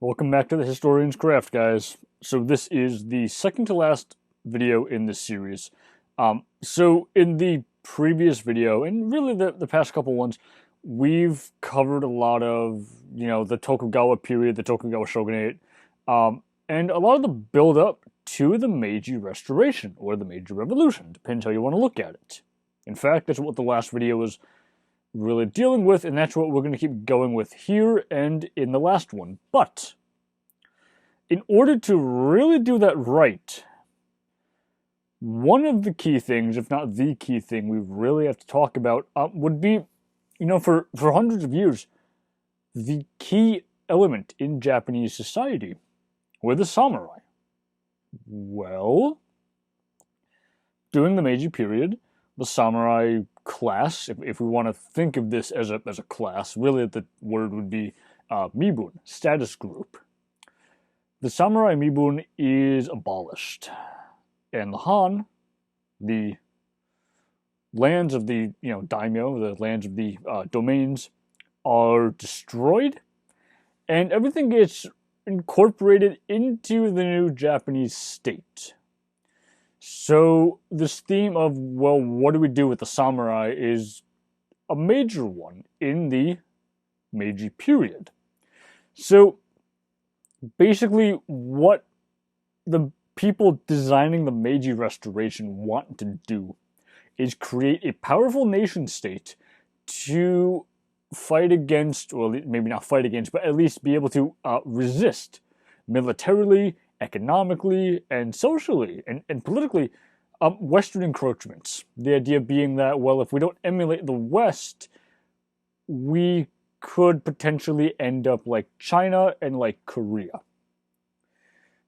Welcome back to the Historian's Craft, guys. So this is the second to last video in this series. So in the previous video, and really the past couple ones, we've covered a lot of, the Tokugawa period, the Tokugawa shogunate, and a lot of the build-up to the Meiji Restoration, or the Meiji Revolution, depends how you want to look at it. In fact, that's what the last video was really dealing with, and that's what we're going to keep going with here and in the last one. But in order to really do that right, one of the key things, if not the key thing we really have to talk about would be, for hundreds of years, the key element in Japanese society were the samurai. Well, during the Meiji period, the samurai class, if we want to think of this as a class, really the word would be mibun, status group. The samurai mibun is abolished, and the Han, the lands of the daimyo, the lands of the domains, are destroyed, and everything gets incorporated into the new Japanese state. So this theme of, well, what do we do with the samurai is a major one in the Meiji period. So basically what the people designing the Meiji Restoration want to do is create a powerful nation state to fight against, or maybe not fight against, but at least be able to resist militarily, economically, and socially, and politically, Western encroachments. The idea being that, well, if we don't emulate the West, we could potentially end up like China and like Korea.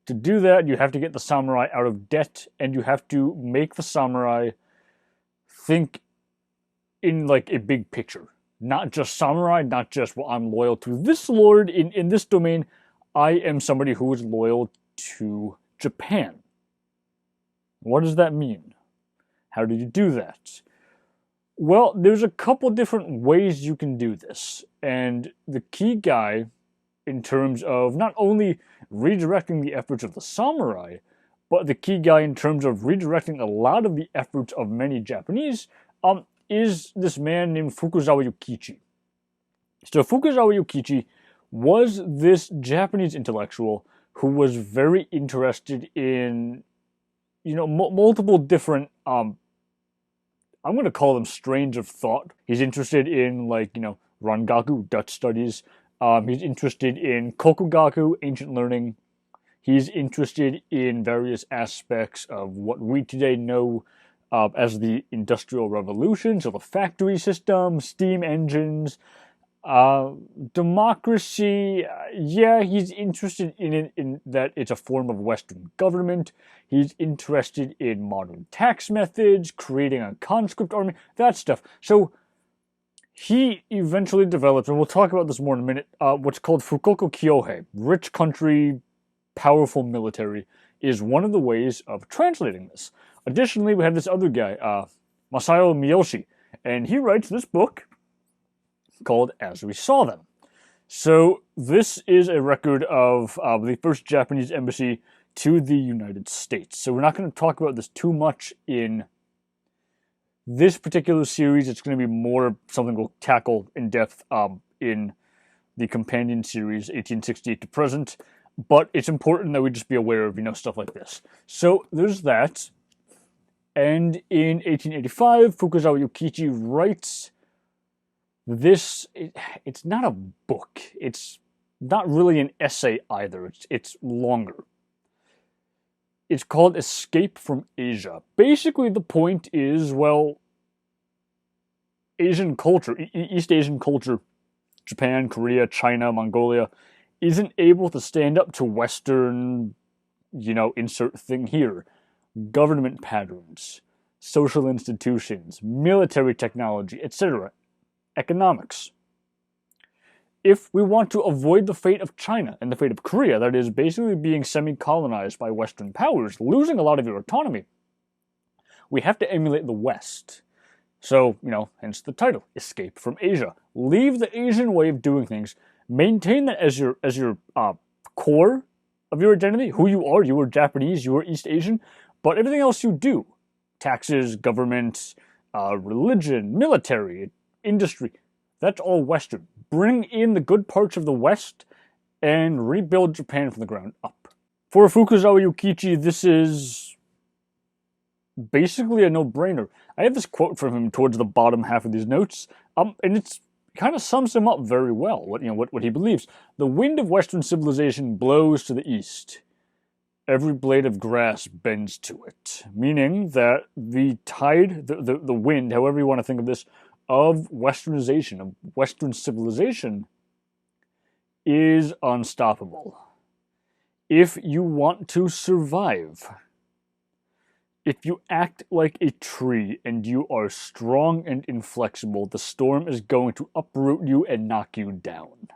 To do that, you have to get the samurai out of debt, and you have to make the samurai think in like a big picture. Not just samurai, not just, well, I'm loyal to this lord in this domain. I am somebody who is loyal to Japan. What does that mean? How do you do that? Well, there's a couple different ways you can do this, and the key guy in terms of not only redirecting the efforts of the samurai, but the key guy in terms of redirecting a lot of the efforts of many Japanese is this man named Fukuzawa Yukichi. So Fukuzawa Yukichi was this Japanese intellectual who was very interested in, multiple different, I'm going to call them strains of thought. He's interested in, Rangaku, Dutch studies. He's interested in Kokugaku, ancient learning. He's interested in various aspects of what we today know as the Industrial Revolution, so the factory system, steam engines, democracy. Yeah, he's interested in it, in that it's a form of Western government. He's interested in modern tax methods, creating a conscript army, that stuff. So he eventually developed, and we'll talk about this more in a minute, what's called Fukoku Kyohei, rich country, powerful military, is one of the ways of translating this. Additionally, we have this other guy, Masayo Miyoshi, and he writes this book called As We Saw Them. So this is a record of the first Japanese embassy to the United States. So we're not going to talk about this too much in this particular series. It's going to be more something we'll tackle in depth in the companion series, 1868 to present. But it's important that we just be aware of, stuff like this. So there's that. And in 1885, Fukuzawa Yukichi writes this. It's not a book. It's not really an essay either. It's longer. It's called Escape from Asia. Basically, the point is, well, Asian culture, East Asian culture, Japan, Korea, China, Mongolia, isn't able to stand up to Western, insert thing here, government patterns, social institutions, military technology, etc., economics. If we want to avoid the fate of China and the fate of Korea, that is basically being semi-colonized by Western powers, losing a lot of your autonomy, we have to emulate the West. So, hence the title, Escape from Asia. Leave the Asian way of doing things, maintain that as your core of your identity, who you are Japanese, you are East Asian, but everything else you do, taxes, government, religion, military, industry, that's all Western. Bring in the good parts of the West and rebuild Japan from the ground up. For Fukuzawa Yukichi, this is basically a no-brainer. I have this quote from him towards the bottom half of these notes, and it's kind of sums him up very well, what he believes. The wind of Western civilization blows to the east. Every blade of grass bends to it. Meaning that the tide, the wind, however you want to think of this, of Westernization, of Western civilization, is unstoppable. If you want to survive, if you act like a tree and you are strong and inflexible, the storm is going to uproot you and knock you down.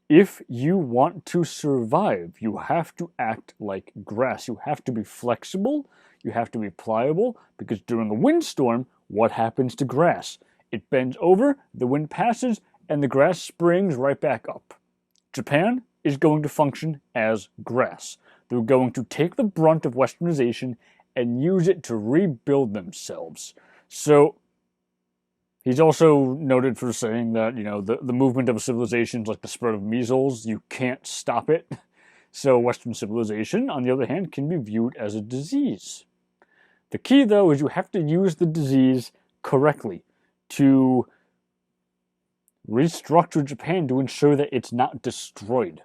If you want to survive, you have to act like grass. You have to be flexible, you have to be pliable, because during a windstorm, what happens to grass? It bends over, the wind passes, and the grass springs right back up. Japan is going to function as grass. They're going to take the brunt of Westernization and use it to rebuild themselves. So, he's also noted for saying that, the movement of a civilization is like the spread of measles. You can't stop it. So Western civilization, on the other hand, can be viewed as a disease. The key, though, is you have to use the disease correctly to restructure Japan to ensure that it's not destroyed.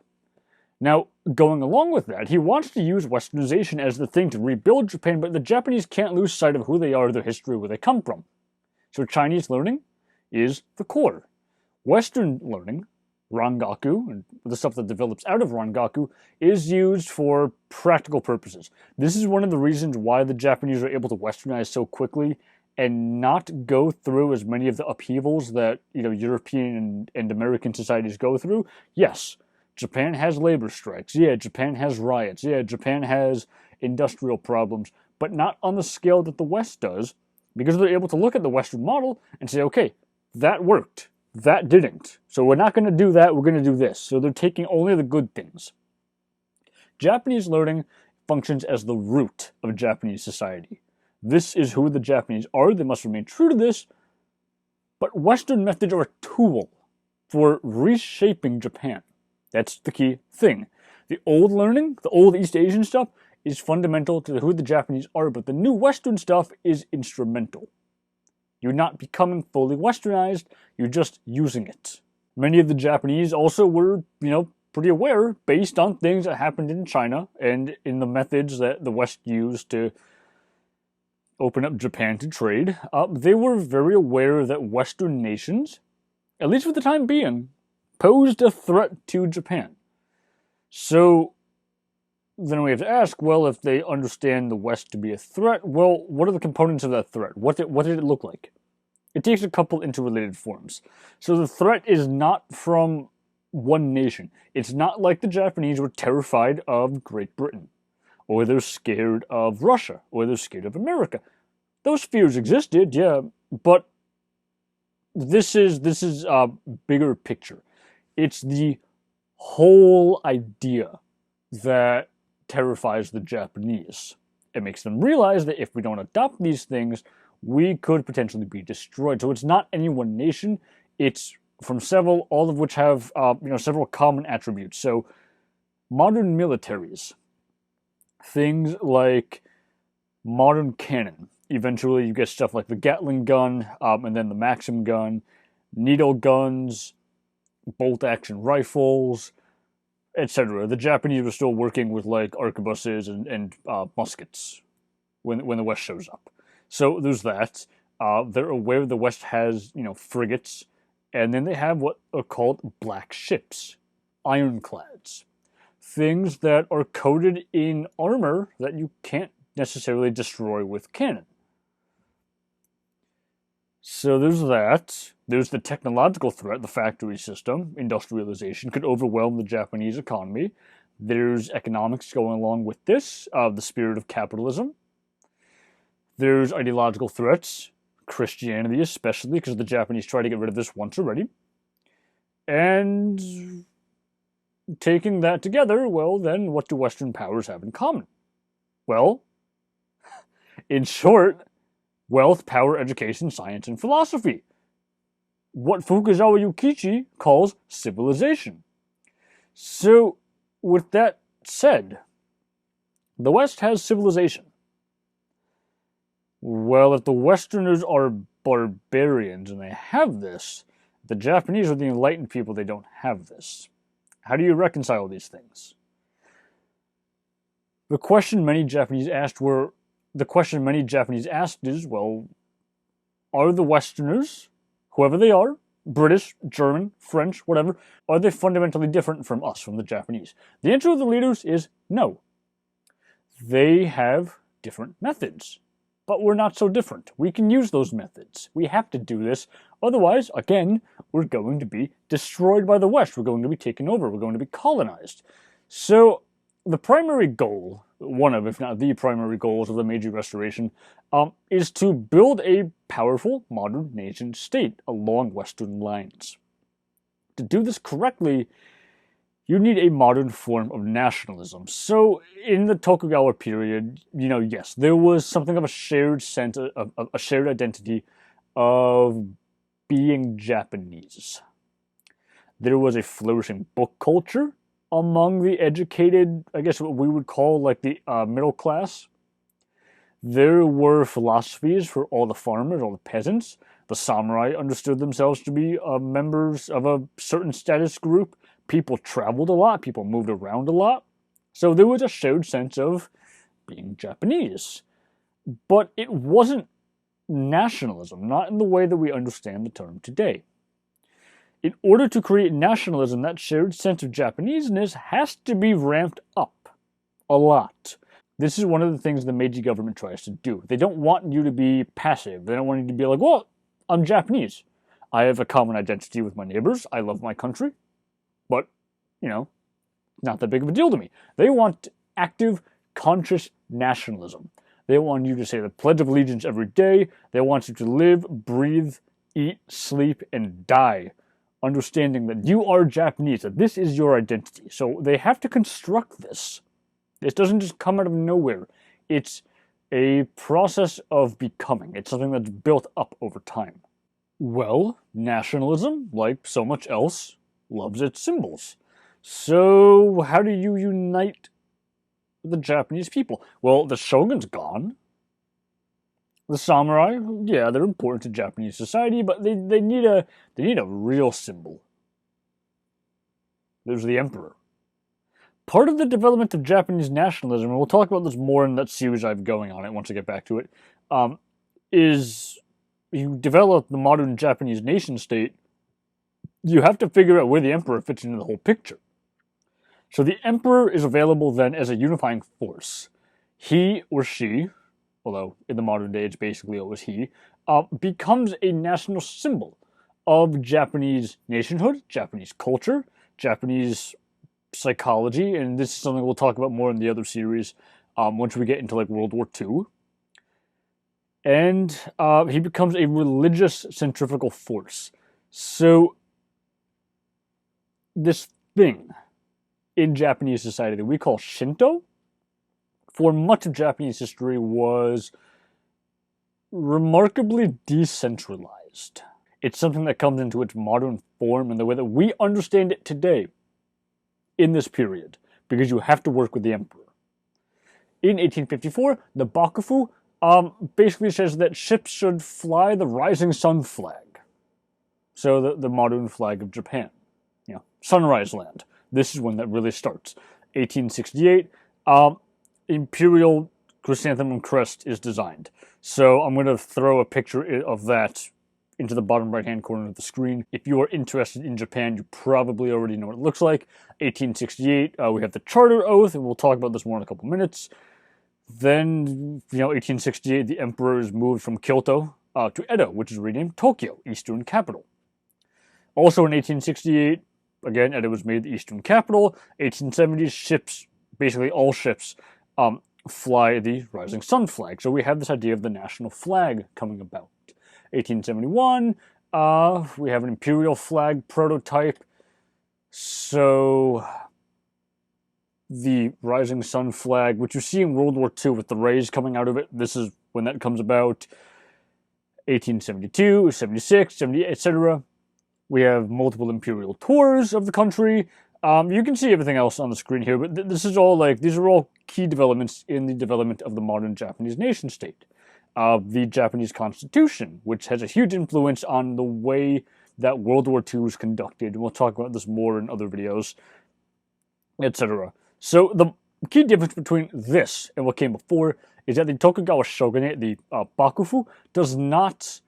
Now, going along with that, he wants to use Westernization as the thing to rebuild Japan, but the Japanese can't lose sight of who they are, their history, where they come from. So Chinese learning is the core. Western learning, Rangaku, and the stuff that develops out of Rangaku, is used for practical purposes. This is one of the reasons why the Japanese are able to Westernize so quickly and not go through as many of the upheavals that European and American societies go through. Yes, Japan has labor strikes. Yeah, Japan has riots. Yeah, Japan has industrial problems, but not on the scale that the West does, because they're able to look at the Western model and say, okay, that worked, that didn't. So we're not going to do that, we're going to do this. So they're taking only the good things. Japanese learning functions as the root of Japanese society. This is who the Japanese are. They must remain true to this. But Western methods are a tool for reshaping Japan. That's the key thing. The old learning, the old East Asian stuff, is fundamental to who the Japanese are, but the new Western stuff is instrumental. You're not becoming fully Westernized, you're just using it. Many of the Japanese also were, pretty aware, based on things that happened in China and in the methods that the West used to open up Japan to trade. They were very aware that Western nations, at least for the time being, posed a threat to Japan. So then we have to ask, well, if they understand the West to be a threat, well, what are the components of that threat? What did it look like? It takes a couple interrelated forms. So the threat is not from one nation. It's not like the Japanese were terrified of Great Britain, or they're scared of Russia, or they're scared of America. Those fears existed, yeah, but this is a bigger picture. It's the whole idea that terrifies the Japanese. It makes them realize that if we don't adopt these things, we could potentially be destroyed. So it's not any one nation. It's from several, all of which have several common attributes. So modern militaries, things like modern cannon. Eventually, you get stuff like the Gatling gun, and then the Maxim gun, needle guns, bolt-action rifles, etc. The Japanese were still working with arquebuses and muskets when the West shows up. So there's that. They're aware the West has frigates, and then they have what are called black ships, ironclads, things that are coated in armor that you can't necessarily destroy with cannon. So there's that. There's the technological threat, the factory system. Industrialization could overwhelm the Japanese economy. There's economics going along with this, the spirit of capitalism. There's ideological threats, Christianity especially, because the Japanese try to get rid of this once already. And taking that together, well, then what do Western powers have in common? Well, in short, wealth, power, education, science, and philosophy. What Fukuzawa Yukichi calls civilization. So, with that said, the West has civilization. Well, if the Westerners are barbarians and they have this, the Japanese are the enlightened people, they don't have this. How do you reconcile these things? The question many Japanese asked is, well, are the Westerners, whoever they are, British, German, French, whatever, are they fundamentally different from us, from the Japanese? The answer of the leaders is no. They have different methods. But we're not so different. We can use those methods. We have to do this. Otherwise, again, we're going to be destroyed by the West. We're going to be taken over. We're going to be colonized. So the primary goal, one of, if not the primary goals of the Meiji Restoration, is to build a powerful modern nation state along Western lines. To do this correctly, you need a modern form of nationalism. So in the Tokugawa period, yes, there was something of a shared sense of a shared identity of being Japanese. There was a flourishing book culture among the educated, I guess what we would call like the middle class. There were philosophies for all the farmers, all the peasants. The samurai understood themselves to be members of a certain status group. People traveled a lot, people moved around a lot. So there was a shared sense of being Japanese. But it wasn't nationalism, not in the way that we understand the term today. In order to create nationalism, that shared sense of Japaneseness has to be ramped up a lot. This is one of the things the Meiji government tries to do. They don't want you to be passive. They don't want you to be like, well, I'm Japanese. I have a common identity with my neighbors. I love my country. But, not that big of a deal to me. They want active, conscious nationalism. They want you to say the Pledge of Allegiance every day. They want you to live, breathe, eat, sleep, and die, understanding that you are Japanese, that this is your identity. So they have to construct this. This doesn't just come out of nowhere. It's a process of becoming. It's something that's built up over time. Well, nationalism, like so much else, loves its symbols. So how do you unite the Japanese people? Well, the shogun's gone. The samurai, yeah, they're important to Japanese society, but they need a real symbol. There's the emperor. Part of the development of Japanese nationalism, and we'll talk about this more in that series I have going on it once I get back to it, is you develop the modern Japanese nation state. You have to figure out where the emperor fits into the whole picture. So the emperor is available then as a unifying force. He or she, although in the modern day it's basically always he, becomes a national symbol of Japanese nationhood, Japanese culture, Japanese psychology, and this is something we'll talk about more in the other series once we get into like World War II. And he becomes a religious centrifugal force. So this thing in Japanese society that we call Shinto, for much of Japanese history, was remarkably decentralized. It's something that comes into its modern form in the way that we understand it today in this period, because you have to work with the emperor. In 1854, the Bakufu basically says that ships should fly the rising sun flag. So the modern flag of Japan. Sunrise Land. This is when that really starts. 1868, Imperial Chrysanthemum Crest is designed. So I'm going to throw a picture of that into the bottom right-hand corner of the screen. If you are interested in Japan, you probably already know what it looks like. 1868, we have the Charter Oath, and we'll talk about this more in a couple minutes. Then, 1868, the emperor is moved from Kyoto to Edo, which is renamed Tokyo, Eastern capital. Also in 1868, again, Edo was made the Eastern capital. 1870s, ships, basically all ships, fly the rising sun flag. So we have this idea of the national flag coming about. 1871, we have an imperial flag prototype. So the rising sun flag, which you see in World War II with the rays coming out of it. This is when that comes about, 1872, 76, 78, etc. We have multiple imperial tours of the country. You can see everything else on the screen here, but this is all these are all key developments in the development of the modern Japanese nation state. The Japanese Constitution, which has a huge influence on the way that World War II was conducted. And we'll talk about this more in other videos, etc. So the key difference between this and what came before is that the Tokugawa shogunate, the Bakufu, does not...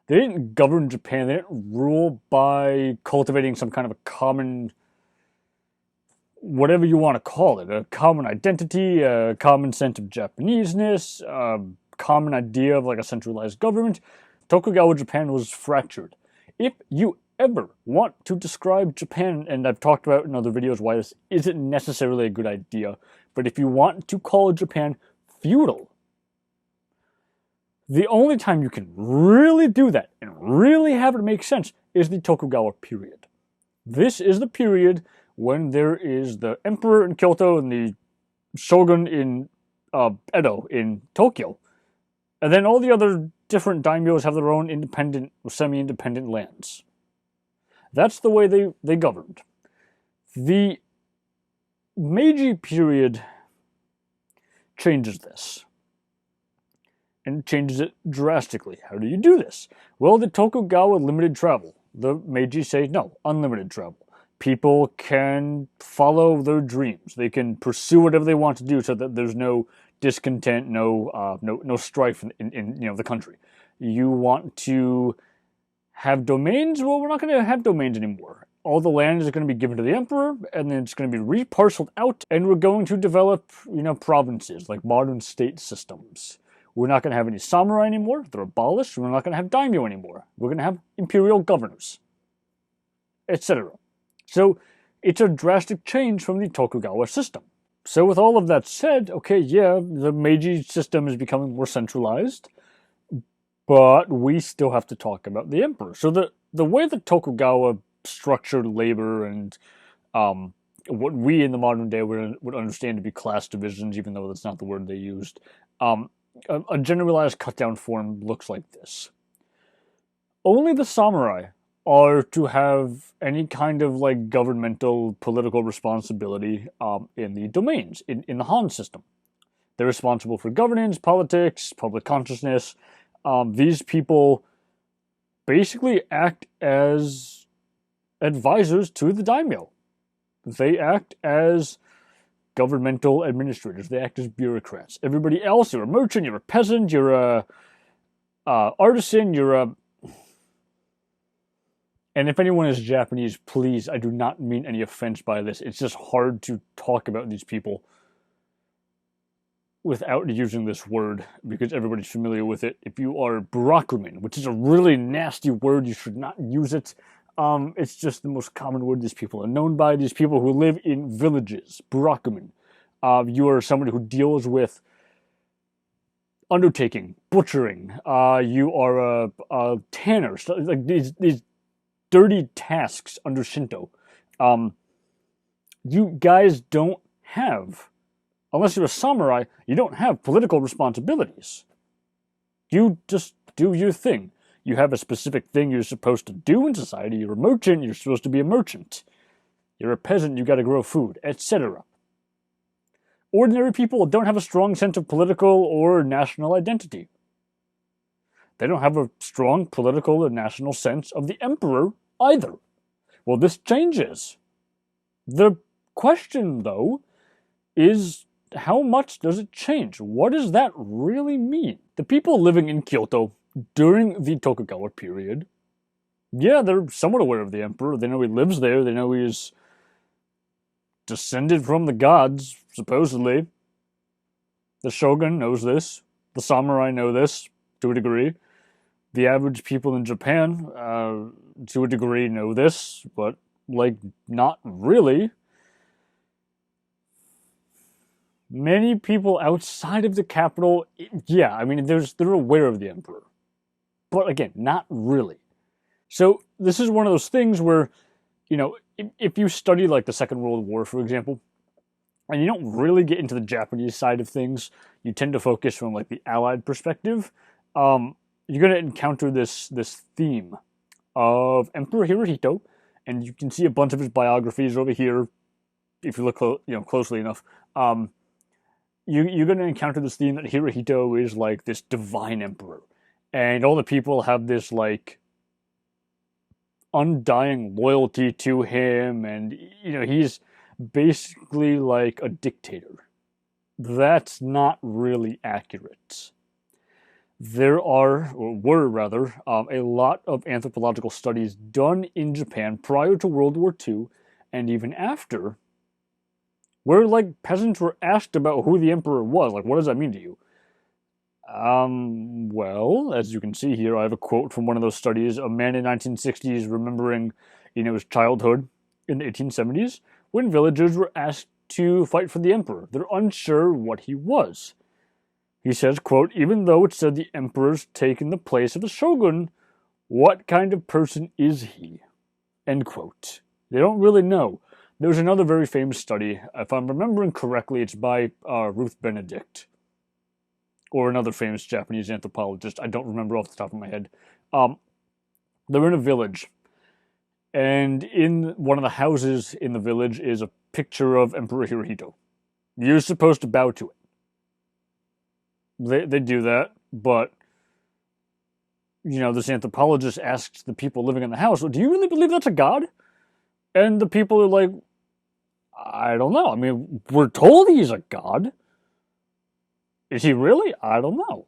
They didn't govern Japan. They didn't rule by cultivating some kind of a common... whatever you want to call it. A common identity, a common sense of Japaneseness, a common idea of like a centralized government. Tokugawa Japan was fractured. If you ever want to describe Japan, and I've talked about in other videos why this isn't necessarily a good idea, but if you want to call Japan feudal, the only time you can really do that and really have it make sense is the Tokugawa period. This is the period when there is the emperor in Kyoto and the shogun in Edo in Tokyo, and then all the other different daimyos have their own independent or semi-independent lands. That's the way they governed. The Meiji period changes this. And changes it drastically. How do you do this? Well, the Tokugawa limited travel. The Meiji say no, unlimited travel. People can follow their dreams. They can pursue whatever they want to do, so that there's no discontent, no strife in the country. You want to have domains? Well, we're not going to have domains anymore. All the land is going to be given to the emperor, and then it's going to be reparceled out, and we're going to develop, provinces, like modern state systems. We're not going to have any samurai anymore. They're abolished. We're not going to have daimyo anymore. We're going to have imperial governors, etc. So it's a drastic change from the Tokugawa system. So with all of that said, okay, yeah, the Meiji system is becoming more centralized, but we still have to talk about the emperor. So the way that Tokugawa structured labor and what we in the modern day would understand to be class divisions, even though that's not the word they used, a generalized cut-down form looks like this. Only the samurai are to have any kind of governmental political responsibility in the domains, in the Han system. They're responsible for governance, politics, public consciousness. These people basically act as advisors to the daimyo. They act as governmental administrators. They act as bureaucrats. Everybody else, you're a merchant, you're a peasant, you're a artisan, you're a... And if anyone is Japanese, please, I do not mean any offense by this. It's just hard to talk about these people without using this word, because everybody's familiar with it. If you are burakumin, which is a really nasty word, you should not use it. It's just the most common word these people are known by. These people who live in villages, burakumin. You are somebody who deals with undertaking, butchering. You are a tanner. Like these dirty tasks under Shinto. You guys don't have, unless you're a samurai, you don't have political responsibilities. You just do your thing. You have a specific thing you're supposed to do in society. You're a merchant, you're supposed to be a merchant. You're a peasant, you gotta grow food, etc. Ordinary people don't have a strong sense of political or national identity. They don't have a strong political or national sense of the emperor either. Well, this changes. The question, though, is how much does it change? What does that really mean? The people living in Kyoto during the Tokugawa period, yeah, they're somewhat aware of the emperor. They know he lives there. They know he is descended from the gods, supposedly. The shogun knows this. The samurai know this, to a degree. The average people in Japan, to a degree, know this, but, not really. Many people outside of the capital, yeah, I mean, they're aware of the emperor. But again, not really. So this is one of those things where, if you study the Second World War, for example, and you don't really get into the Japanese side of things. You tend to focus from like the Allied perspective. You're going to encounter this theme of Emperor Hirohito, and you can see a bunch of his biographies over here if you look closely enough. You're going to encounter this theme that Hirohito is like this divine emperor, and all the people have this like undying loyalty to him, and he's basically like a dictator. That's not really accurate. There are, or were rather, a lot of anthropological studies done in Japan prior to World War II and even after, where like peasants were asked about who the emperor was. Like, what does that mean to you? Well, as you can see here, I have a quote from one of those studies. A man in 1960s remembering, his childhood in the 1870s when villagers were asked to fight for the emperor. They're unsure what he was. He says, quote, even though it said the emperor's taken the place of the shogun, what kind of person is he? End quote. They don't really know. There's another very famous study. If I'm remembering correctly, it's by Ruth Benedict, or another famous Japanese anthropologist. I don't remember off the top of my head. They're in a village, and in one of the houses in the village is a picture of Emperor Hirohito. You're supposed to bow to it. They do that, but this anthropologist asks the people living in the house, well, do you really believe that's a god? And the people are like, I don't know. I mean, we're told he's a god. Is he really? I don't know.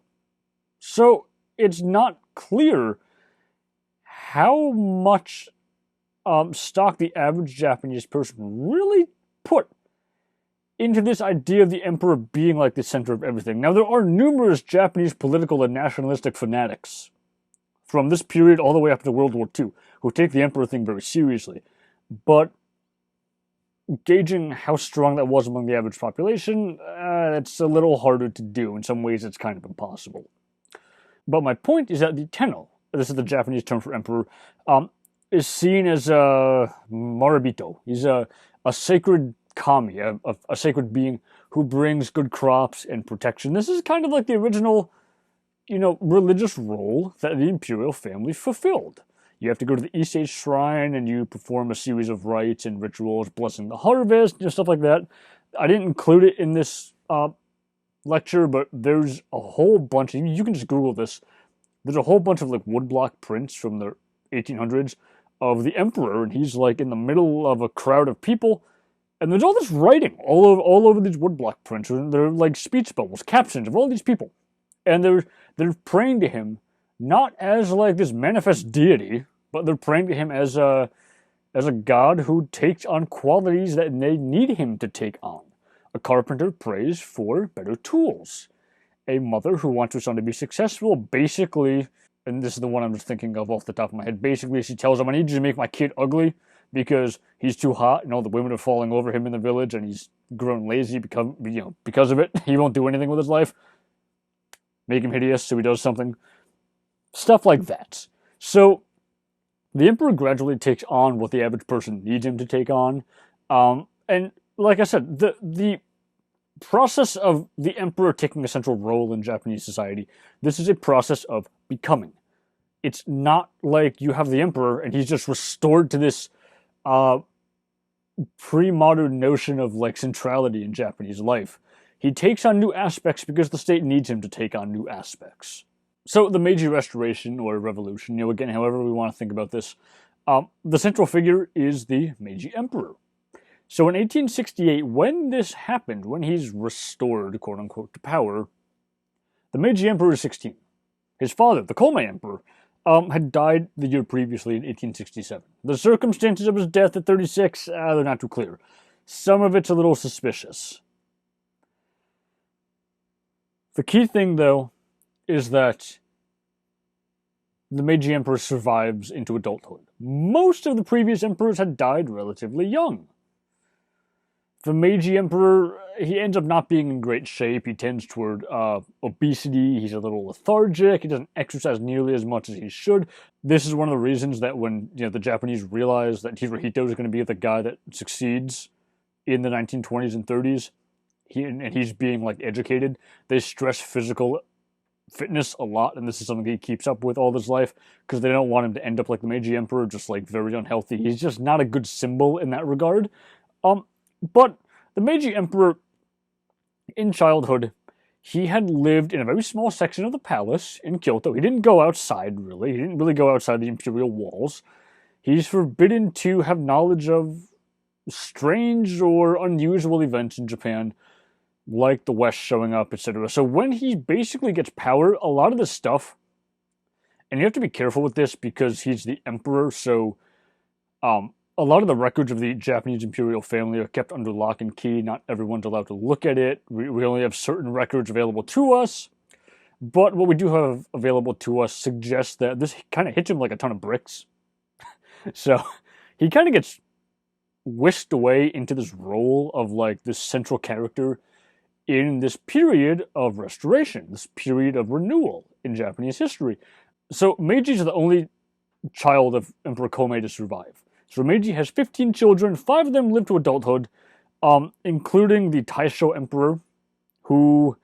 So it's not clear how much stock the average Japanese person really put into this idea of the emperor being like the center of everything. Now, there are numerous Japanese political and nationalistic fanatics from this period all the way up to World War II who take the emperor thing very seriously. But gauging how strong that was among the average population, it's a little harder to do. In some ways, it's kind of impossible. But my point is that the Tenno, this is the Japanese term for emperor, is seen as a Marabito. He's a sacred kami, a sacred being who brings good crops and protection. This is kind of like the original, religious role that the imperial family fulfilled. You have to go to the Issei Shrine and you perform a series of rites and rituals, blessing the harvest, stuff like that. I didn't include it in this lecture, but there's a whole bunch, you can just Google this, there's a whole bunch of like woodblock prints from the 1800s of the emperor, and he's like in the middle of a crowd of people, and there's all this writing all over these woodblock prints, and they're like speech bubbles, captions of all these people, and they're praying to him, not as like this manifest deity, but they're praying to him as a god who takes on qualities that they need him to take on. A carpenter prays for better tools. A mother who wants her son to be successful, basically, and this is the one I'm just thinking of off the top of my head, basically she tells him, I need you to make my kid ugly because he's too hot and all the women are falling over him in the village and he's grown lazy because of it. He won't do anything with his life. Make him hideous so he does something. Stuff like that. So the emperor gradually takes on what the average person needs him to take on. And like I said, the process of the emperor taking a central role in Japanese society, this is a process of becoming. It's not like you have the emperor and he's just restored to this pre-modern notion of like centrality in Japanese life. He takes on new aspects because the state needs him to take on new aspects. So the Meiji Restoration, or Revolution, again, however we want to think about this, the central figure is the Meiji Emperor. So in 1868, when this happened, when he's restored, quote-unquote, to power, the Meiji Emperor is 16. His father, the Komei Emperor, had died the year previously in 1867. The circumstances of his death at 36, they're not too clear. Some of it's a little suspicious. The key thing, though, is that the Meiji Emperor survives into adulthood. Most of the previous emperors had died relatively young. The Meiji Emperor, he ends up not being in great shape. He tends toward obesity. He's a little lethargic. He doesn't exercise nearly as much as he should. This is one of the reasons that when the Japanese realize that Hirohito is going to be the guy that succeeds in the 1920s and 30s, he's being like educated, they stress physical fitness a lot, and this is something he keeps up with all his life because they don't want him to end up like the Meiji Emperor, just like very unhealthy. He's just not a good symbol in that regard. But the Meiji Emperor, in childhood, he had lived in a very small section of the palace in Kyoto. He didn't go outside, really. He didn't really go outside the imperial walls. He's forbidden to have knowledge of strange or unusual events in Japan, like the West showing up, etc. So when he basically gets power, a lot of this stuff, and you have to be careful with this because he's the emperor, so a lot of the records of the Japanese imperial family are kept under lock and key. Not everyone's allowed to look at it. We only have certain records available to us, but what we do have available to us suggests that this kind of hits him like a ton of bricks. So he kind of gets whisked away into this role of like this central character in this period of restoration, this period of renewal in Japanese history. So Meiji's the only child of Emperor Komei to survive. So Meiji has 15 children, 5 of them live to adulthood, including the Taisho Emperor, who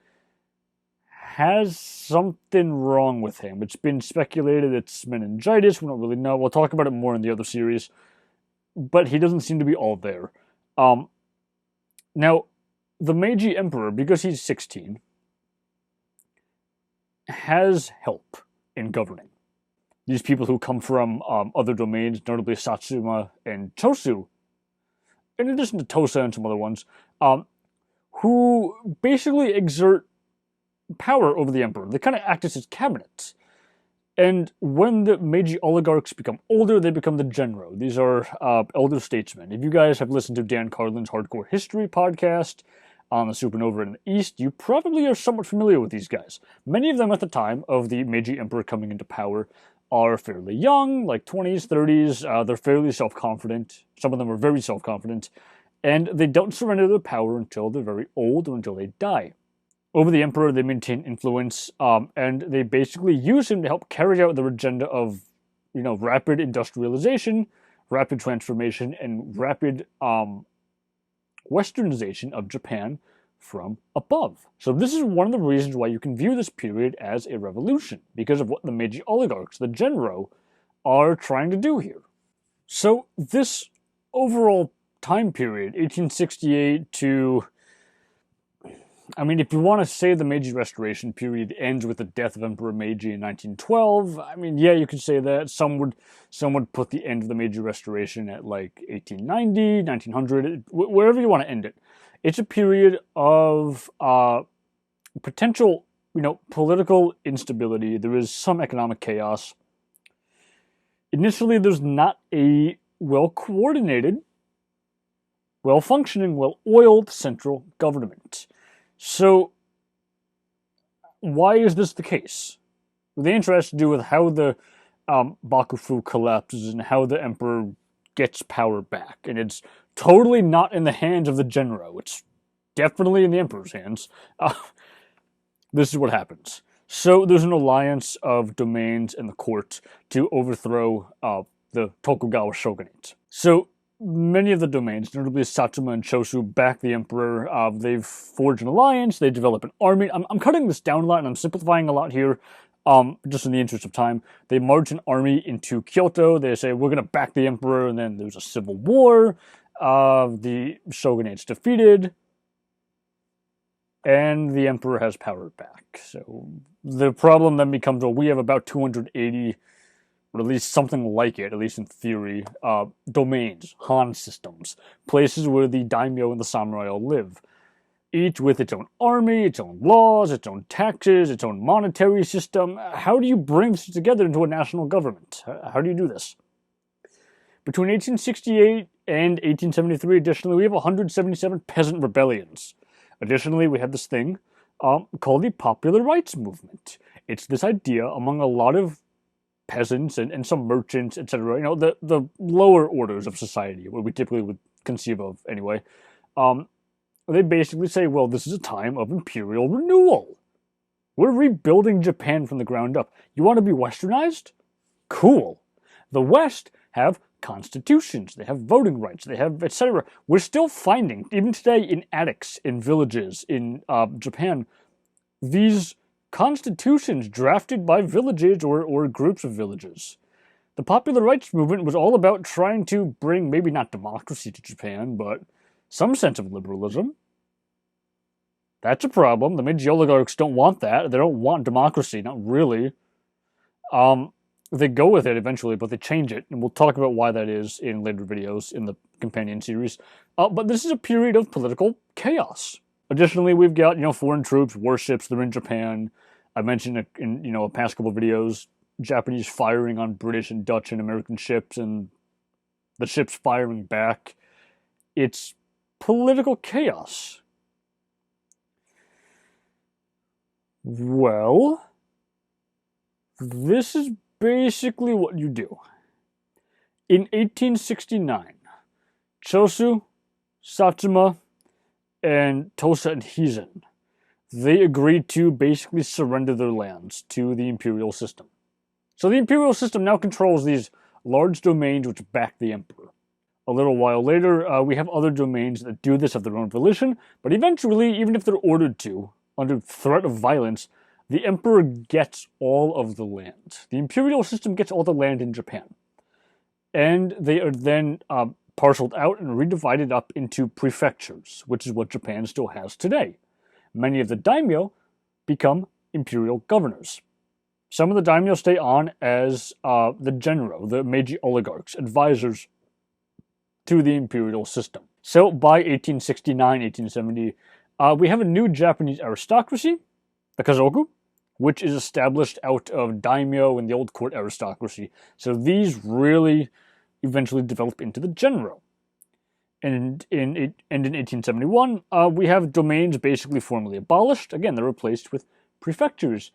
has something wrong with him. It's been speculated it's meningitis, we don't really know. We'll talk about it more in the other series, but he doesn't seem to be all there. Now, the Meiji Emperor, because he's 16, has help in governing. These people who come from other domains, notably Satsuma and Chosu, in addition to Tosa and some other ones, who basically exert power over the emperor. They kind of act as his cabinets. And when the Meiji oligarchs become older, they become the Genro. These are elder statesmen. If you guys have listened to Dan Carlin's Hardcore History podcast on the Supernova in the East, you probably are somewhat familiar with these guys. Many of them at the time of the Meiji Emperor coming into power are fairly young, like 20s, 30s. They're fairly self-confident. Some of them are very self-confident. And they don't surrender their power until they're very old or until they die. Over the emperor, they maintain influence, and they basically use him to help carry out their agenda of, rapid industrialization, rapid transformation, and rapid westernization of Japan from above. So this is one of the reasons why you can view this period as a revolution, because of what the Meiji oligarchs, the Genro, are trying to do here. So this overall time period, 1868 to... if you want to say the Meiji Restoration period ends with the death of Emperor Meiji in 1912, yeah, you could say that. Some would put the end of the Meiji Restoration at like 1890, 1900, wherever you want to end it. It's a period of potential, political instability. There is some economic chaos. Initially, there's not a well-coordinated, well-functioning, well-oiled central government. So, why is this the case? Well, the answer has to do with how the Bakufu collapses and how the emperor gets power back. And it's totally not in the hands of the Genro. It's definitely in the emperor's hands. This is what happens. So, there's an alliance of domains and the court to overthrow the Tokugawa shogunate. So, many of the domains, notably Satsuma and Chosu, back the emperor. They've forged an alliance. They develop an army. I'm cutting this down a lot, and I'm simplifying a lot here, just in the interest of time. They march an army into Kyoto. They say, we're going to back the emperor, and then there's a civil war. The shogunate's defeated, and the emperor has power back. So the problem then becomes, well, we have about 280... or at least something like it, at least in theory, domains, Han systems, places where the daimyo and the samurai all live, each with its own army, its own laws, its own taxes, its own monetary system. How do you bring this together into a national government? How do you do this? Between 1868 and 1873, additionally, we have 177 peasant rebellions. Additionally, we have this thing called the Popular Rights Movement. It's this idea among a lot of peasants and some merchants, etc., the lower orders of society, what we typically would conceive of anyway, they basically say, well, this is a time of imperial renewal. We're rebuilding Japan from the ground up. You want to be westernized? Cool. The West have constitutions, they have voting rights, they have etc. We're still finding, even today in attics, in villages, in Japan, these constitutions drafted by villages or groups of villages. The popular rights movement was all about trying to bring, maybe not democracy to Japan, but some sense of liberalism. That's a problem. The Meiji oligarchs don't want that. They don't want democracy, not really. They go with it eventually, but they change it, and we'll talk about why that is in later videos in the companion series. But this is a period of political chaos. Additionally, we've got, foreign troops, warships, they're in Japan. I mentioned in, a past couple of videos, Japanese firing on British and Dutch and American ships, and the ships firing back. It's political chaos. Well, this is basically what you do. In 1869, Chosu, Satsuma, and Tosa and Hizen, they agreed to basically surrender their lands to the imperial system. So the imperial system now controls these large domains which back the emperor. A little while later, we have other domains that do this of their own volition, but eventually, even if they're ordered to, under threat of violence, the emperor gets all of the land. The imperial system gets all the land in Japan. And they are then parceled out and redivided up into prefectures, which is what Japan still has today. Many of the daimyo become imperial governors. Some of the daimyo stay on as the genro, the Meiji oligarchs, advisors to the imperial system. So by 1869, 1870, we have a new Japanese aristocracy, the Kazoku, which is established out of daimyo and the old court aristocracy. So these really eventually develop into the genro. And in 1871, we have domains basically formally abolished. Again, they're replaced with prefectures,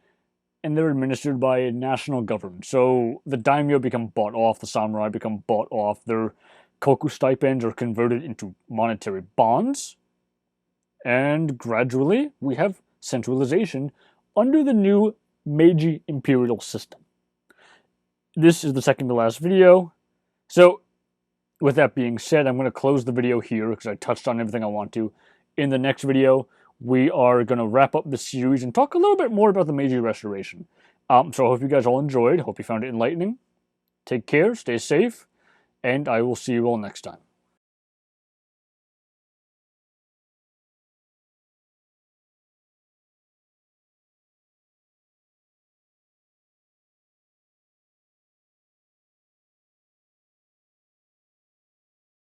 and they're administered by a national government. So the daimyo become bought off, the samurai become bought off, their koku stipends are converted into monetary bonds, and gradually we have centralization under the new Meiji imperial system. This is the second to last video. So, with that being said, I'm going to close the video here because I touched on everything I want to. In the next video, we are going to wrap up the series and talk a little bit more about the Meiji Restoration. So I hope you guys all enjoyed. Hope you found it enlightening. Take care, stay safe, and I will see you all next time.